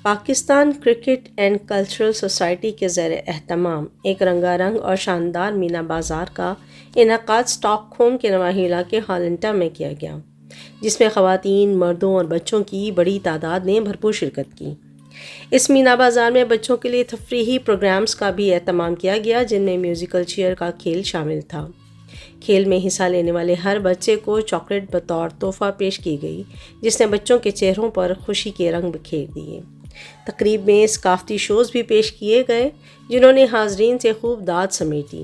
Pakistan cricket and culture society کے زیر اہتمام ایک رنگا رنگ اور شاندار مینا بازار کا انعقاد اسٹاکہولم کے نواحی علاقے ہالنٹا میں کیا گیا، جس میں خواتین، مردوں اور بچوں کی بڑی تعداد نے بھرپور شرکت کی۔ اس مینا بازار میں بچوں کے لیے تفریحی پروگرامز کا بھی اہتمام کیا گیا، جن میں میوزیکل چیئر کا کھیل شامل تھا۔ کھیل میں حصہ لینے والے ہر بچے کو چاکلیٹ بطور تحفہ پیش کی گئی، جس نے بچوں کے چہروں پر خوشی کے رنگ بکھیر دیے۔ تقریب میں ثقافتی شوز بھی پیش کیے گئے، جنہوں نے حاضرین سے خوب داد سمیٹی۔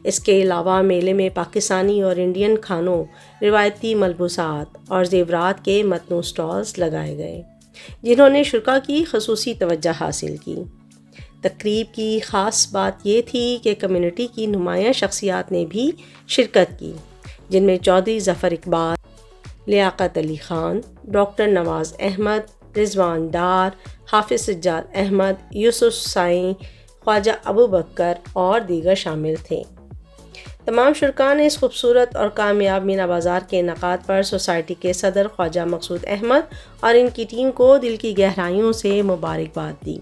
اس کے علاوہ میلے میں پاکستانی اور انڈین کھانوں، روایتی ملبوسات اور زیورات کے متنوع سٹالز لگائے گئے، جنہوں نے شرکاء کی خصوصی توجہ حاصل کی۔ تقریب کی خاص بات یہ تھی کہ کمیونٹی کی نمایاں شخصیات نے بھی شرکت کی، جن میں چودھری ظفر اقبال، لیاقت علی خان، ڈاکٹر نواز احمد، رضوان ڈار، حافظ سجاد احمد، یوسف سائیں، خواجہ ابو بکر اور دیگر شامل تھے۔ تمام شرکاء نے اس خوبصورت اور کامیاب مینا بازار کے انعقاد پر سوسائٹی کے صدر خواجہ مقصود احمد اور ان کی ٹیم کو دل کی گہرائیوں سے مبارکباد دی۔